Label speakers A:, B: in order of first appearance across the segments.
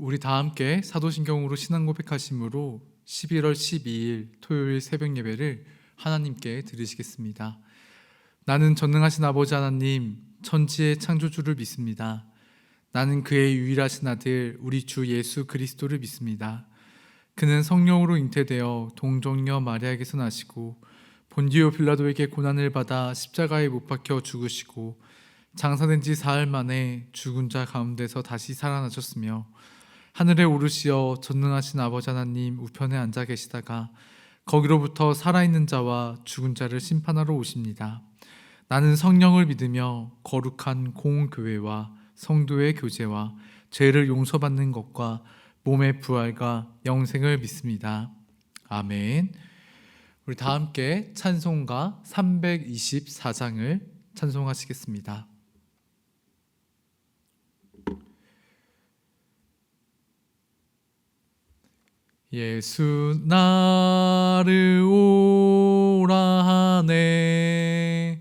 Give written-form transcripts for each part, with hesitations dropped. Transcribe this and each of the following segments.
A: 우리 다 함께 사도신경으로 신앙 고백하심으로 11월 12일 토요일 새벽 예배를 하나님께 드리시겠습니다. 나는 전능하신 아버지 하나님, 천지의 창조주를 믿습니다. 나는 그의 유일하신 아들 우리 주 예수 그리스도를 믿습니다. 그는 성령으로 잉태되어 동정녀 마리아에게서 나시고 본디오 빌라도에게 고난을 받아 십자가에 못 박혀 죽으시고 장사된 지 사흘 만에 죽은 자 가운데서 다시 살아나셨으며 하늘에 오르시어 전능하신 아버지 하나님 우편에 앉아 계시다가 거기로부터 살아있는 자와 죽은 자를 심판하러 오십니다. 나는 성령을 믿으며 거룩한 공교회와 성도의 교제와 죄를 용서받는 것과 몸의 부활과 영생을 믿습니다. 아멘. 우리 다 함께 찬송가 324장을 찬송하시겠습니다. 예수 나를 오라 하네,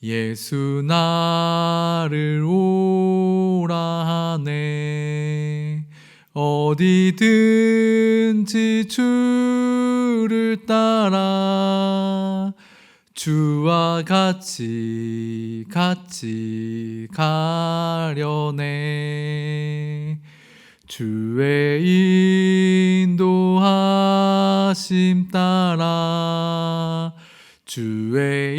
A: 예수 나를 오라 하네. 어디든지 주를 따라 주와 같이 가려네. 주의 인도하심 따라 주의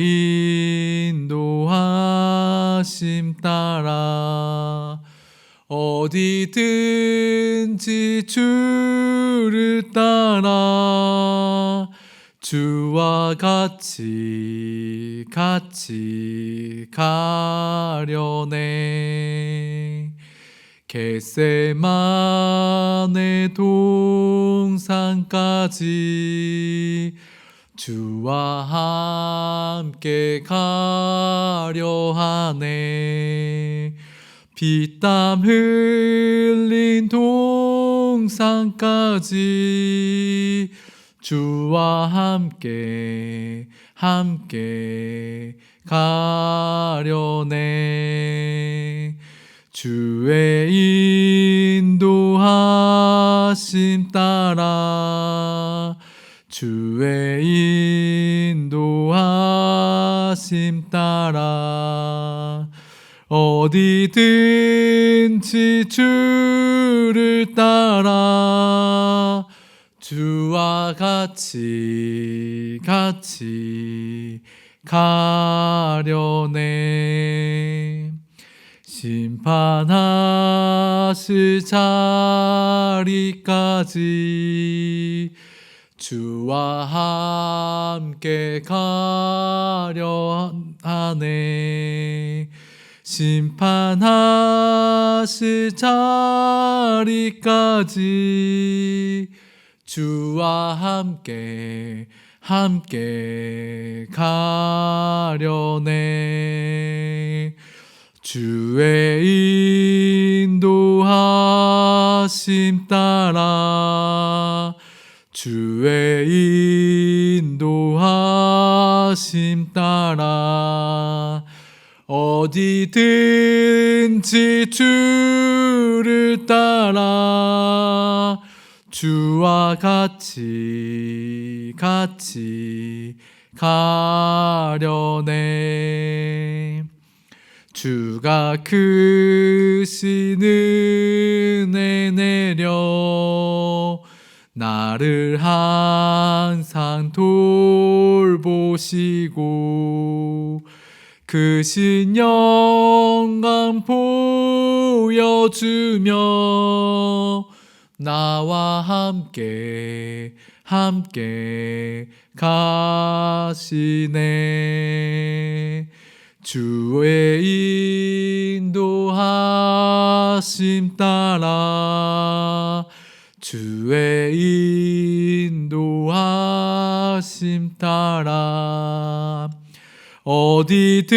A: 인도하심 따라 어디든지 주를 따라 주와 같이 가려네. 겟세마네 동산까지 주와 함께 가려 하네. 피땀 흘린 동산까지 주와 함께 가려네. 주의 인도하심 따라 주의 인도하심 따라 어디든지 주를 따라 주와 같이 가려네. 심판하실 자리까지 주와 함께 가려 하네. 심판하실 자리까지 주와 함께 가려네. 주의 인도하심 따라 주의 인도하심 따라 어디든지 주를 따라 주와 같이 가려네. 주가 크신 은혜 내려 나를 항상 돌보시고 크신 영광 보여주며 나와 함께 가시네. 주의 인도하심 따라 주의 인도하심 따라 어디든지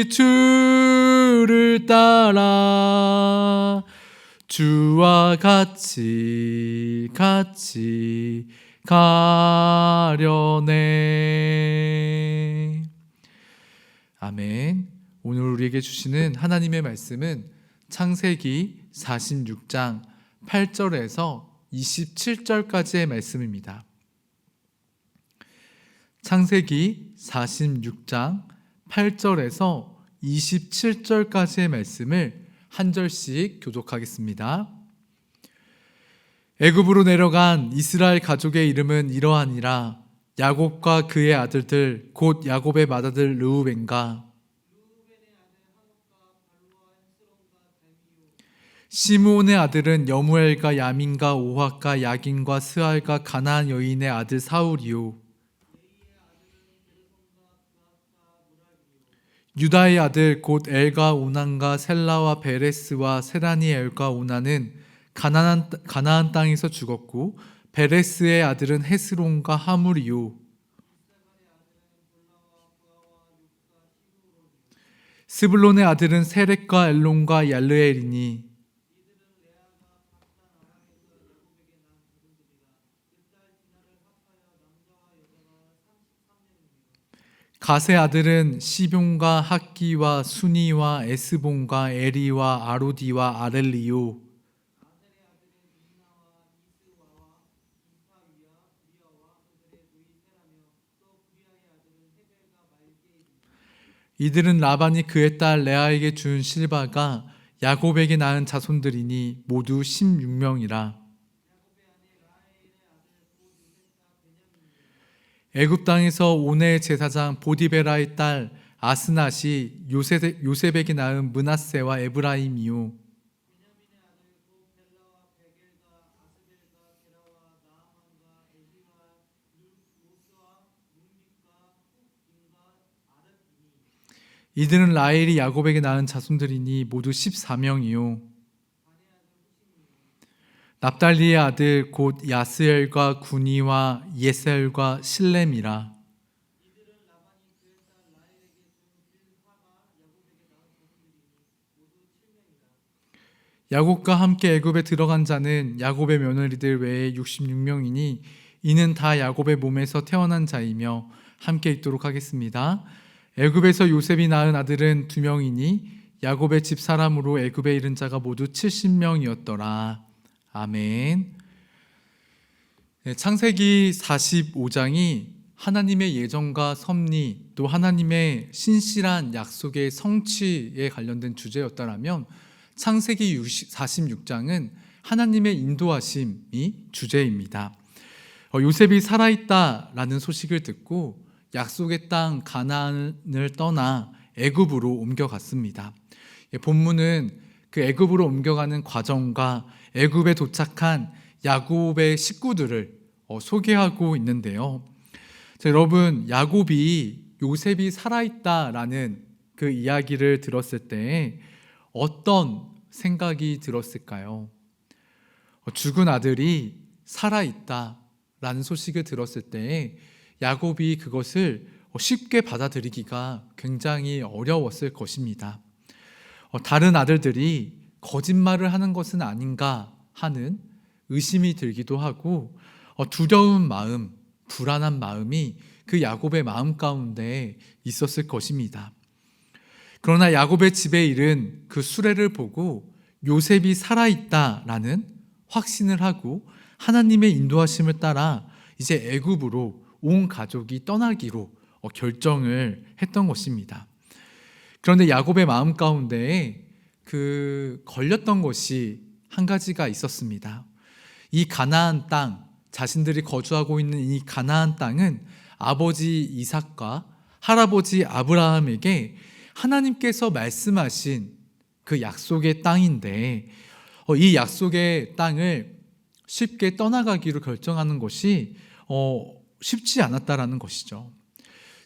A: 주를 따라 주와 같이 가려네. 아멘. 오늘 우리에게 주시는 하나님의 말씀은 창세기 46장 8절에서 27절까지의 말씀입니다. 창세기 46장 8절에서 27절까지의 말씀을 한 절씩 교독하겠습니다. 애굽으로 내려간 이스라엘 가족의 이름은 이러하니라. 야곱과 그의 아들들 곧 야곱의 맏아들 르우벤과 시므온의 아들은 여무엘과 야민과 오학과 야긴과 스알과 가나안 여인의 아들 사울이요 유다의 아들 곧 엘과 오난과 셀라와 베레스와 세라니 엘과 오난은 가나안 땅에서 죽었고 베레스의 아들은 헤스론과 하물이요 스불론의 아들은 세렉과 엘론과 얄르엘이니 갓의 아들은 시뵉과 학기와 수니와 에스본과 에리와 아로디와 아렐리요 이들은 라반이 그의 딸 레아에게 준 실바가 야곱에게 낳은 자손들이니 모두 16명이라. 애굽 땅에서 온의 제사장 보디베라의 딸 아스낫이 요셉에게 낳은 므낫세와 에브라임이요 이들은 라헬이 야곱에게 낳은 자손들이니 모두 14명이요 납달리의 아들 곧 야스엘과 구니와 예셀과 실렘이라. 야곱과 함께 애굽에 들어간 자는 야곱의 며느리들 외에 66명이니 이는 다 야곱의 몸에서 태어난 자이며 함께 읽도록 하겠습니다. 애굽에서 요셉이 낳은 아들은 2명이니 야곱의 집 사람으로 애굽에 이른 자가 모두 70명이었더라. 아멘. 창세기 45장이 하나님의 예정과 섭리 또 하나님의 신실한 약속의 성취에 관련된 주제였다라면 창세기 46장은 하나님의 인도하심이 주제입니다. 요셉이 살아있다라는 소식을 듣고 약속의 땅 가나안을 떠나 애굽으로 옮겨갔습니다. 본문은 그 애굽으로 옮겨가는 과정과 애굽에 도착한 야곱의 식구들을 소개하고 있는데요. 자, 여러분, 야곱이 요셉이 살아있다라는 그 이야기를 들었을 때 어떤 생각이 들었을까요? 죽은 아들이 살아있다라는 소식을 들었을 때 야곱이 그것을 쉽게 받아들이기가 굉장히 어려웠을 것입니다. 다른 아들들이 거짓말을 하는 것은 아닌가 하는 의심이 들기도 하고 두려운 마음, 불안한 마음이 그 야곱의 마음 가운데 있었을 것입니다. 그러나 야곱의 집에 이른 그 수레를 보고 요셉이 살아있다라는 확신을 하고 하나님의 인도하심을 따라 이제 애굽으로 온 가족이 떠나기로 결정을 했던 것입니다. 그런데 야곱의 마음 가운데에 그 걸렸던 것이 한 가지가 있었습니다. 이 가나안 땅, 자신들이 거주하고 있는 이 가나안 땅은 아버지 이삭과 할아버지 아브라함에게 하나님께서 말씀하신 그 약속의 땅인데 이 약속의 땅을 쉽게 떠나가기로 결정하는 것이 쉽지 않았다라는 것이죠.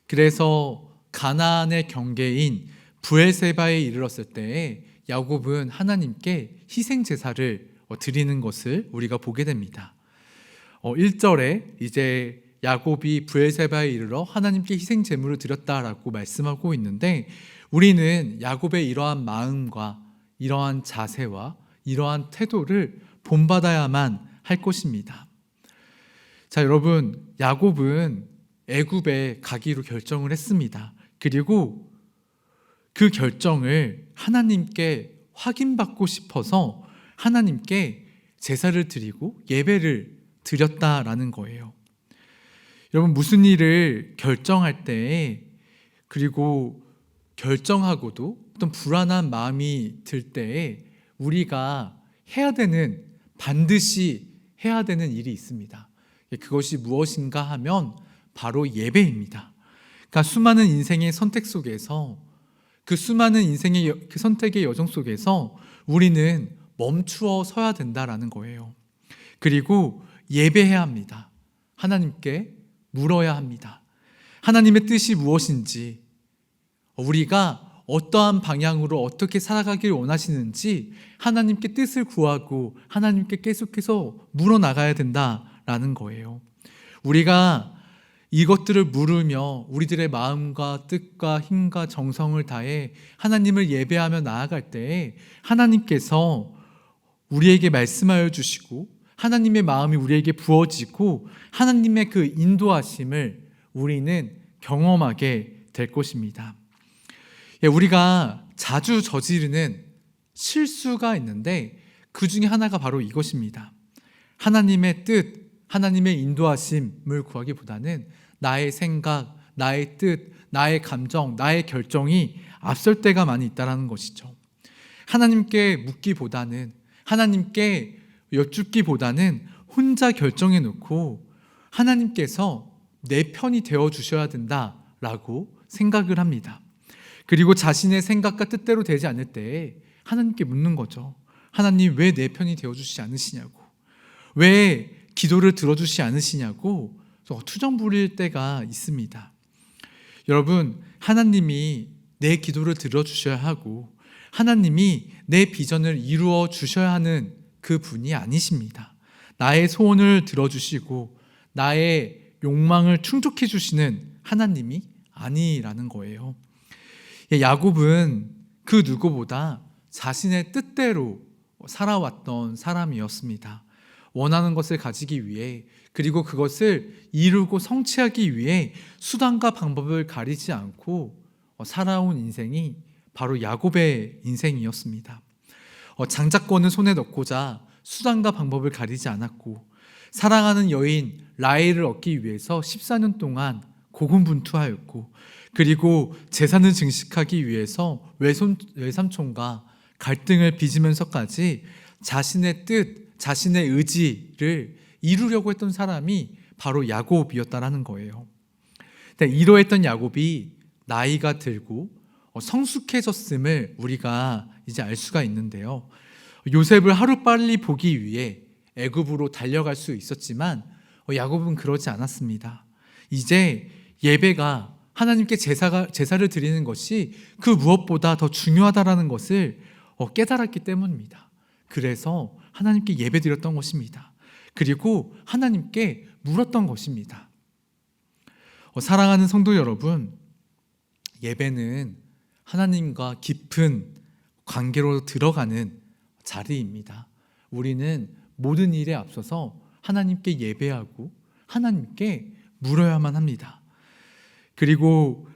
A: 그래서 가나안의 경계인 브엘세바에 이르렀을 때 야곱은 하나님께 희생 제사를 드리는 것을 우리가 보게 됩니다. 1절에 이제 야곱이 브엘세바에 이르러 하나님께 희생 제물을 드렸다라고 말씀하고 있는데 우리는 야곱의 이러한 마음과 이러한 자세와 이러한 태도를 본받아야만 할 것입니다. 자, 여러분, 야곱은 애굽에 가기로 결정을 했습니다. 그리고 그 결정을 하나님께 확인받고 싶어서 하나님께 제사를 드리고 예배를 드렸다라는 거예요. 여러분, 무슨 일을 결정할 때, 그리고 결정하고도 어떤 불안한 마음이 들 때에 우리가 반드시 해야 되는 일이 있습니다. 그것이 무엇인가 하면 바로 예배입니다. 그러니까 수많은 인생의 선택 속에서, 그 수많은 인생의 그 선택의 여정 속에서 우리는 멈추어 서야 된다라는 거예요. 그리고 예배해야 합니다. 하나님께 물어야 합니다. 하나님의 뜻이 무엇인지, 우리가 어떠한 방향으로 어떻게 살아가길 원하시는지 하나님께 뜻을 구하고 하나님께 계속해서 물어나가야 된다라는 거예요. 우리가 이것들을 물으며 우리들의 마음과 뜻과 힘과 정성을 다해 하나님을 예배하며 나아갈 때에 하나님께서 우리에게 말씀하여 주시고 하나님의 마음이 우리에게 부어지고 하나님의 그 인도하심을 우리는 경험하게 될 것입니다. 우리가 자주 저지르는 실수가 있는데 그 중에 하나가 바로 이것입니다. 하나님의 뜻, 하나님의 인도하심을 구하기보다는 나의 생각, 나의 뜻, 나의 감정, 나의 결정이 앞설 때가 많이 있다는 것이죠. 하나님께 묻기보다는, 하나님께 여쭙기보다는 혼자 결정해 놓고 하나님께서 내 편이 되어 주셔야 된다라고 생각을 합니다. 그리고 자신의 생각과 뜻대로 되지 않을 때 하나님께 묻는 거죠. 하나님, 왜 내 편이 되어 주시지 않으시냐고, 왜 기도를 들어주시지 않으시냐고 투정 부릴 때가 있습니다. 여러분, 하나님이 내 기도를 들어주셔야 하고 하나님이 내 비전을 이루어 주셔야 하는 그 분이 아니십니다. 나의 소원을 들어주시고 나의 욕망을 충족해 주시는 하나님이 아니라는 거예요. 야곱은 그 누구보다 자신의 뜻대로 살아왔던 사람이었습니다. 원하는 것을 가지기 위해, 그리고 그것을 이루고 성취하기 위해 수단과 방법을 가리지 않고 살아온 인생이 바로 야곱의 인생이었습니다. 장자권을 손에 넣고자 수단과 방법을 가리지 않았고, 사랑하는 여인 라헬을 얻기 위해서 14년 동안 고군분투하였고, 그리고 재산을 증식하기 위해서 외삼촌과 갈등을 빚으면서까지 자신의 뜻, 자신의 의지를 이루려고 했던 사람이 바로 야곱이었다라는 거예요. 이러했던 야곱이 나이가 들고 성숙해졌음을 우리가 이제 알 수가 있는데요. 요셉을 하루빨리 보기 위해 애굽으로 달려갈 수 있었지만 야곱은 그러지 않았습니다. 이제 예배가, 하나님께 제사를 드리는 것이 그 무엇보다 더 중요하다라는 것을 깨달았기 때문입니다. 그래서 하나님께 예배드렸던 것입니다. 그리고 하나님께 물었던 것입니다. 사랑하는 성도 여러분, 예배는 하나님과 깊은 관계로 들어가는 자리입니다. 우리는 모든 일에 앞서서 하나님께 예배하고 하나님께 물어야만 합니다. 그리고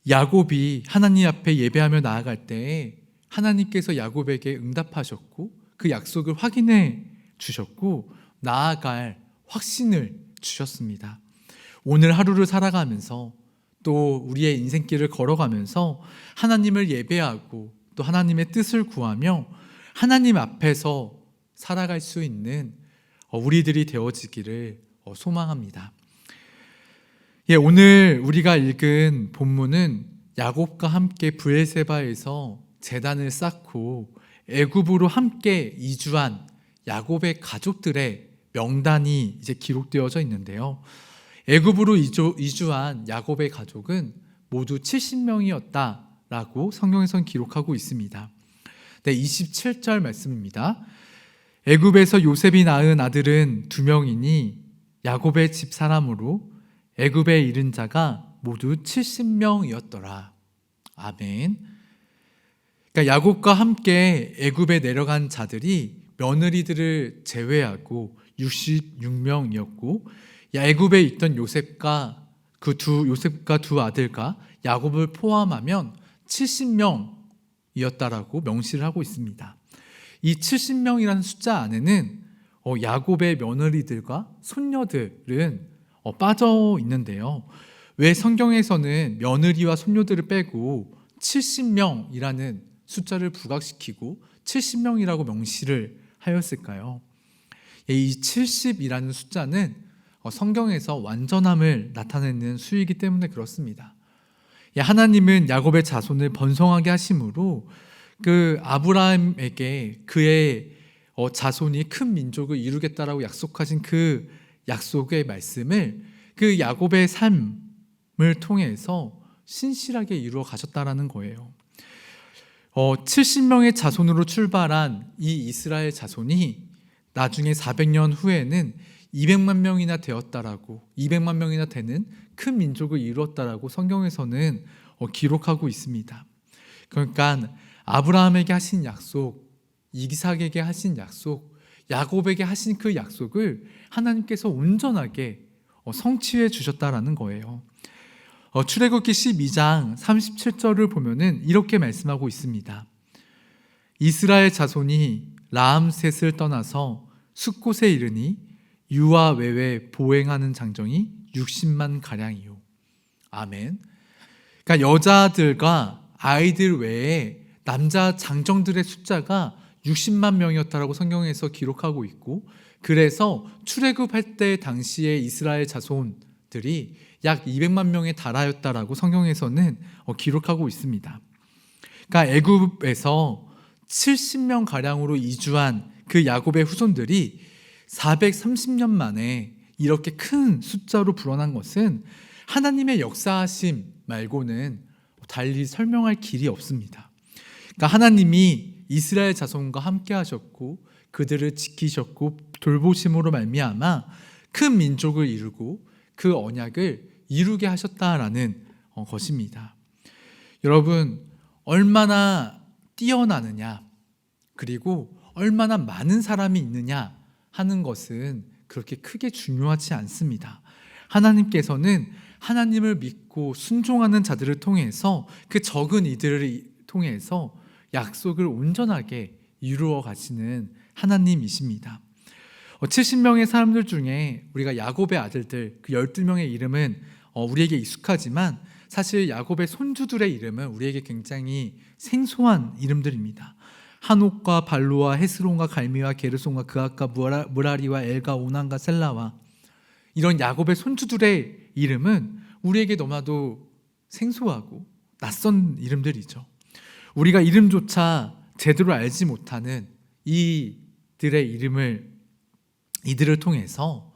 A: 야곱이 하나님 앞에 예배하며 나아갈 때 하나님께서 야곱에게 응답하셨고 그 약속을 확인해 주셨고 나아갈 확신을 주셨습니다. 오늘 하루를 살아가면서 또 우리의 인생길을 걸어가면서 하나님을 예배하고 또 하나님의 뜻을 구하며 하나님 앞에서 살아갈 수 있는 우리들이 되어지기를 소망합니다. 오늘 우리가 읽은 본문은 야곱과 함께 브엘세바에서 제단을 쌓고 애굽으로 함께 이주한 야곱의 가족들의 명단이 이제 기록되어져 있는데요. 애굽으로 이주한 야곱의 가족은 모두 70명이었다라고 성경에선 기록하고 있습니다. 27절 말씀입니다. 애굽에서 요셉이 낳은 아들은 2명이니 야곱의 집 사람으로 애굽에 이른 자가 모두 70명이었더라. 아멘. 그러니까 야곱과 함께 애굽에 내려간 자들이 며느리들을 제외하고 66명이었고 애굽에 있던 요셉과 두 아들과 야곱을 포함하면 70명 70명이었다라고 명시를 하고 있습니다. 이 70명이라는 숫자 안에는 야곱의 며느리들과 손녀들은 빠져 있는데요. 왜 성경에서는 며느리와 손녀들을 빼고 70명이라는 숫자를 부각시키고 70명이라고 명시를 하였을까요? 이 70이라는 숫자는 성경에서 완전함을 나타내는 수이기 때문에 그렇습니다. 하나님은 야곱의 자손을 번성하게 하심으로 그 아브라함에게 그의 자손이 큰 민족을 이루겠다라고 약속하신 그 약속의 말씀을 그 야곱의 삶을 통해서 신실하게 이루어 가셨다라는 거예요. 70명의 자손으로 출발한 이 이스라엘 자손이 나중에 400년 후에는 200만 명이나 되었다라고, 200만 명이나 되는 큰 민족을 이루었다라고 성경에서는 기록하고 있습니다. 그러니까 아브라함에게 하신 약속, 이삭에게 하신 약속, 야곱에게 하신 그 약속을 하나님께서 온전하게 성취해 주셨다라는 거예요. 출애굽기 12장 37절을 보면은 이렇게 말씀하고 있습니다. 이스라엘 자손이 라암셋을 떠나서 숫곳에 이르니 유아 외외 보행하는 장정이 60만 가량이요. 아멘. 그러니까 여자들과 아이들 외에 남자 장정들의 숫자가 60만 명이었다라고 성경에서 기록하고 있고, 그래서 출애굽할 때 당시에 이스라엘 자손들이 약 200만 명에 달하였다라고 성경에서는 기록하고 있습니다. 그러니까 애굽에서 70명 가량으로 이주한 그 야곱의 후손들이 430년 만에 이렇게 큰 숫자로 불어난 것은 하나님의 역사하심 말고는 달리 설명할 길이 없습니다. 그러니까 하나님이 이스라엘 자손과 함께 하셨고 그들을 지키셨고 돌보심으로 말미암아 큰 민족을 이루고 그 언약을 이루게 하셨다라는 것입니다. 여러분, 얼마나 뛰어나느냐, 그리고 얼마나 많은 사람이 있느냐 하는 것은 그렇게 크게 중요하지 않습니다. 하나님께서는 하나님을 믿고 순종하는 자들을 통해서, 그 적은 이들을 통해서 약속을 온전하게 이루어 가시는 하나님이십니다. 70명의 사람들 중에 우리가 야곱의 아들들, 그 12명의 이름은 우리에게 익숙하지만 사실 야곱의 손주들의 이름은 우리에게 굉장히 생소한 이름들입니다. 한옥과 발로와 헤스론과 갈미와 게르손과 그앗과 무라리와 엘과 오난과 셀라와, 이런 야곱의 손주들의 이름은 우리에게 너무나도 생소하고 낯선 이름들이죠. 우리가 이름조차 제대로 알지 못하는 이들의 이들을 통해서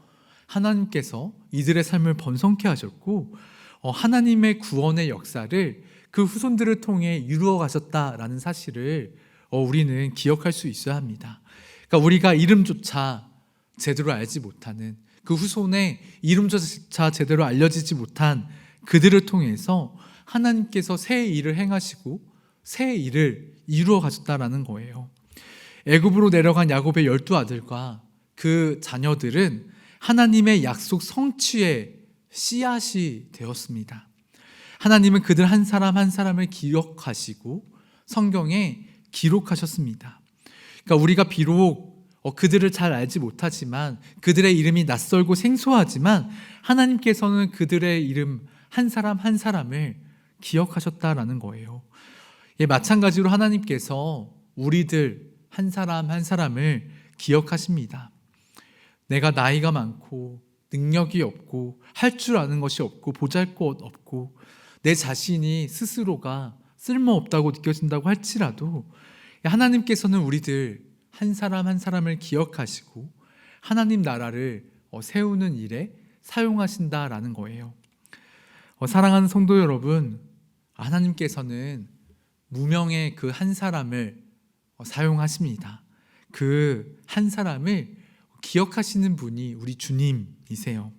A: 하나님께서 이들의 삶을 번성케 하셨고 하나님의 구원의 역사를 그 후손들을 통해 이루어 가셨다라는 사실을 우리는 기억할 수 있어야 합니다. 그러니까 우리가 이름조차 제대로 알지 못하는, 그 후손의 이름조차 제대로 알려지지 못한 그들을 통해서 하나님께서 새 일을 행하시고 새 일을 이루어 가셨다라는 거예요. 애굽으로 내려간 야곱의 12아들과 그 자녀들은 하나님의 약속 성취의 씨앗이 되었습니다. 하나님은 그들 한 사람 한 사람을 기억하시고 성경에 기록하셨습니다. 그러니까 우리가 비록 그들을 잘 알지 못하지만, 그들의 이름이 낯설고 생소하지만 하나님께서는 그들의 이름 한 사람 한 사람을 기억하셨다라는 거예요. 마찬가지로 하나님께서 우리들 한 사람 한 사람을 기억하십니다. 내가 나이가 많고 능력이 없고 할 줄 아는 것이 없고 보잘것 없고 내 자신이 스스로가 쓸모없다고 느껴진다고 할지라도 하나님께서는 우리들 한 사람 한 사람을 기억하시고 하나님 나라를 세우는 일에 사용하신다라는 거예요. 사랑하는 성도 여러분, 하나님께서는 무명의 그 한 사람을 사용하십니다. 그 한 사람을 기억하시는 분이 우리 주님이세요.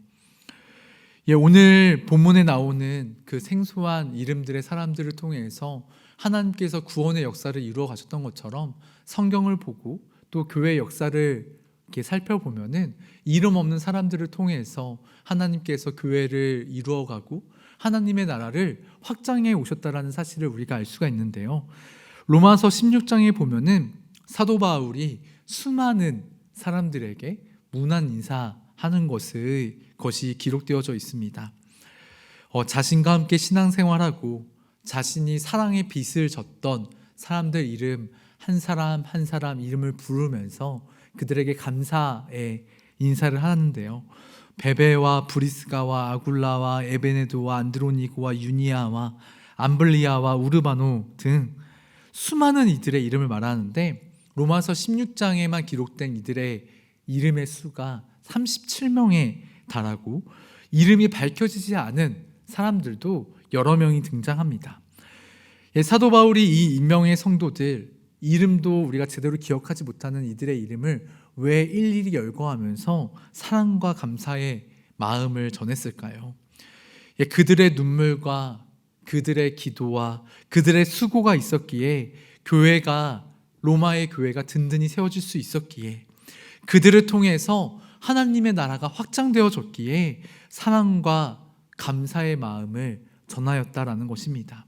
A: 오늘 본문에 나오는 그 생소한 이름들의 사람들을 통해서 하나님께서 구원의 역사를 이루어 가셨던 것처럼 성경을 보고 또 교회의 역사를 이렇게 살펴보면은 이름 없는 사람들을 통해서 하나님께서 교회를 이루어가고 하나님의 나라를 확장해 오셨다라는 사실을 우리가 알 수가 있는데요. 로마서 16장에 보면은 사도 바울이 수많은 사람들에게 문안 인사하는 것이 기록되어져 있습니다. 자신과 함께 신앙생활하고 자신이 사랑의 빛을 졌던 사람들 이름 한 사람 한 사람 이름을 부르면서 그들에게 감사의 인사를 하는데요. 베베와 브리스가와 아굴라와 에베네도와 안드로니고와 유니아와 암블리아와 우르바노 등 수많은 이들의 이름을 말하는데 로마서 16장에만 기록된 이들의 이름의 수가 37명에 달하고 이름이 밝혀지지 않은 사람들도 여러 명이 등장합니다. 사도 바울이 이 인명의 성도들 이름도 우리가 제대로 기억하지 못하는 이들의 이름을 왜 일일이 열거하면서 사랑과 감사의 마음을 전했을까요? 그들의 눈물과 그들의 기도와 그들의 수고가 있었기에 로마의 교회가 든든히 세워질 수 있었기에 그들을 통해서 하나님의 나라가 확장되어졌기에 사랑과 감사의 마음을 전하였다라는 것입니다.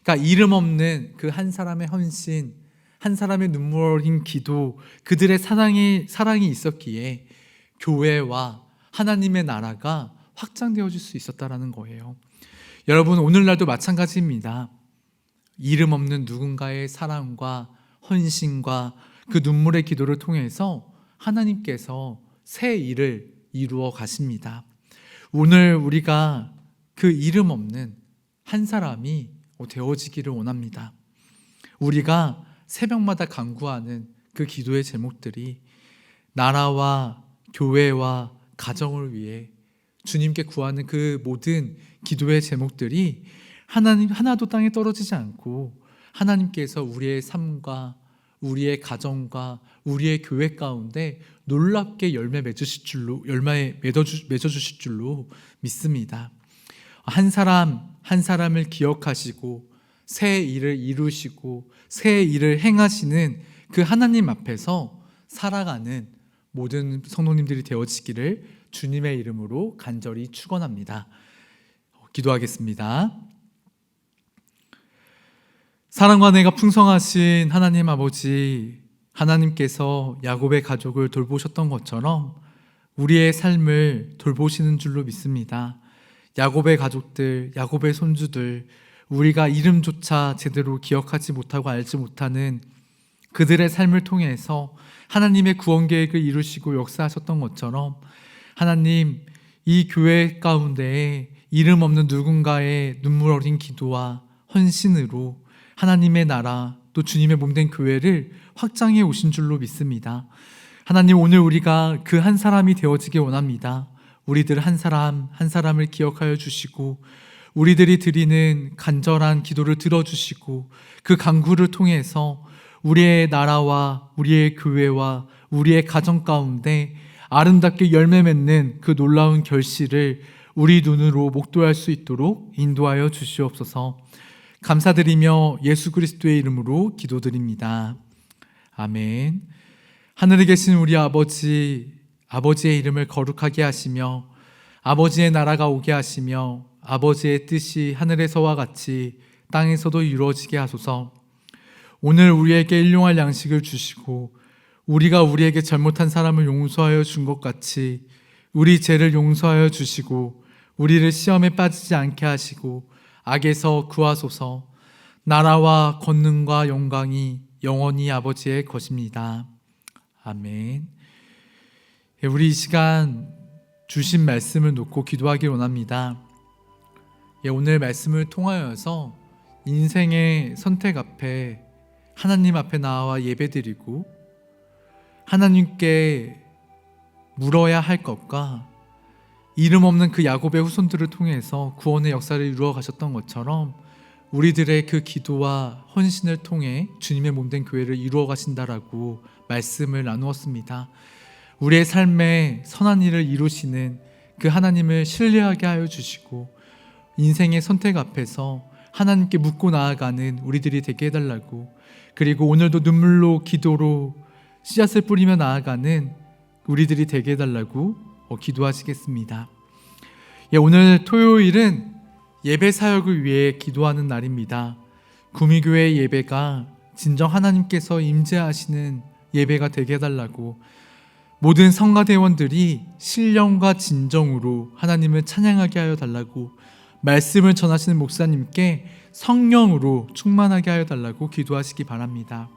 A: 그러니까 이름 없는 그 한 사람의 헌신, 한 사람의 눈물 어린 기도, 그들의 사랑이 있었기에 교회와 하나님의 나라가 확장되어질 수 있었다라는 거예요. 여러분, 오늘날도 마찬가지입니다. 이름 없는 누군가의 사랑과 헌신과 그 눈물의 기도를 통해서 하나님께서 새 일을 이루어 가십니다. 오늘 우리가 그 이름 없는 한 사람이 되어지기를 원합니다. 우리가 새벽마다 간구하는 그 기도의 제목들이 나라와 교회와 가정을 위해 주님께 구하는 그 모든 기도의 제목들이 하나님 하나도 땅에 떨어지지 않고 하나님께서 우리의 삶과 우리의 가정과 우리의 교회 가운데 놀랍게 열매 맺어주실 줄로 믿습니다. 한 사람 한 사람을 기억하시고 새 일을 이루시고 새 일을 행하시는 그 하나님 앞에서 살아가는 모든 성도님들이 되어지기를 주님의 이름으로 간절히 축원합니다. 기도하겠습니다. 사랑과 은혜가 풍성하신 하나님 아버지, 하나님께서 야곱의 가족을 돌보셨던 것처럼 우리의 삶을 돌보시는 줄로 믿습니다. 야곱의 가족들, 야곱의 손주들, 우리가 이름조차 제대로 기억하지 못하고 알지 못하는 그들의 삶을 통해서 하나님의 구원 계획을 이루시고 역사하셨던 것처럼 하나님, 이 교회 가운데에 이름 없는 누군가의 눈물 어린 기도와 헌신으로 하나님의 나라 또 주님의 몸된 교회를 확장해 오신 줄로 믿습니다. 하나님, 오늘 우리가 그 한 사람이 되어지길 원합니다. 우리들 한 사람 한 사람을 기억하여 주시고 우리들이 드리는 간절한 기도를 들어주시고 그 간구를 통해서 우리의 나라와 우리의 교회와 우리의 가정 가운데 아름답게 열매 맺는 그 놀라운 결실을 우리 눈으로 목도할 수 있도록 인도하여 주시옵소서. 감사드리며 예수 그리스도의 이름으로 기도드립니다. 아멘. 하늘에 계신 우리 아버지, 아버지의 이름을 거룩하게 하시며 아버지의 나라가 오게 하시며 아버지의 뜻이 하늘에서와 같이 땅에서도 이루어지게 하소서. 오늘 우리에게 일용할 양식을 주시고 우리가 우리에게 잘못한 사람을 용서하여 준 것 같이 우리 죄를 용서하여 주시고 우리를 시험에 빠지지 않게 하시고 악에서 구하소서. 나라와 권능과 영광이 영원히 아버지의 것입니다. 아멘. 우리 이 시간 주신 말씀을 놓고 기도하길 원합니다. 오늘 말씀을 통하여서 인생의 선택 앞에 하나님 앞에 나와 예배드리고 하나님께 물어야 할 것과 이름 없는 그 야곱의 후손들을 통해서 구원의 역사를 이루어 가셨던 것처럼 우리들의 그 기도와 헌신을 통해 주님의 몸된 교회를 이루어 가신다라고 말씀을 나누었습니다. 우리의 삶에 선한 일을 이루시는 그 하나님을 신뢰하게 하여 주시고 인생의 선택 앞에서 하나님께 묻고 나아가는 우리들이 되게 해달라고, 그리고 오늘도 눈물로 기도로 씨앗을 뿌리며 나아가는 우리들이 되게 해달라고 기도하시겠습니다. 오늘 토요일은 예배 사역을 위해 기도하는 날입니다. 구미교회 예배가 진정 하나님께서 임재하시는 예배가 되게 해달라고, 모든 성가대원들이 신령과 진정으로 하나님을 찬양하게 하여 달라고, 말씀을 전하시는 목사님께 성령으로 충만하게 하여 달라고 기도하시기 바랍니다.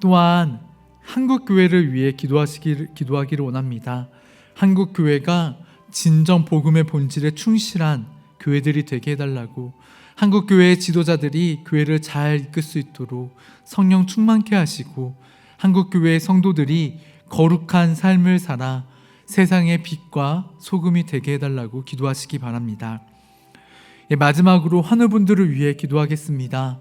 A: 또한 한국교회를 위해 기도하기를 원합니다. 한국교회가 진정 복음의 본질에 충실한 교회들이 되게 해달라고, 한국교회의 지도자들이 교회를 잘 이끌 수 있도록 성령 충만케 하시고, 한국교회의 성도들이 거룩한 삶을 살아 세상의 빛과 소금이 되게 해달라고 기도하시기 바랍니다. 마지막으로 환우분들을 위해 기도하겠습니다.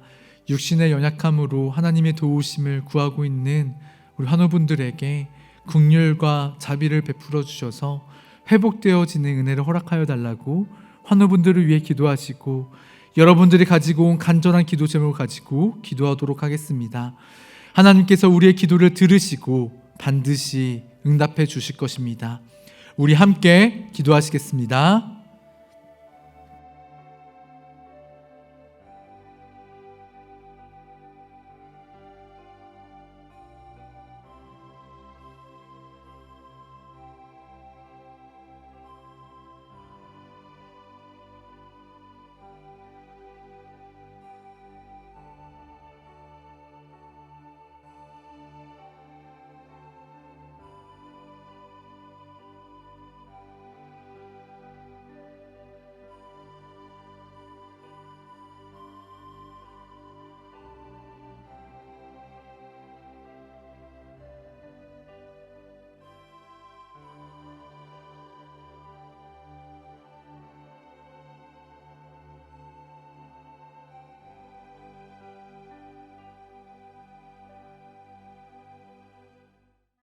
A: 육신의 연약함으로 하나님의 도우심을 구하고 있는 우리 환우분들에게 긍휼과 자비를 베풀어 주셔서 회복되어지는 은혜를 허락하여 달라고 환우분들을 위해 기도하시고, 여러분들이 가지고 온 간절한 기도 제목을 가지고 기도하도록 하겠습니다. 하나님께서 우리의 기도를 들으시고 반드시 응답해 주실 것입니다. 우리 함께 기도하시겠습니다.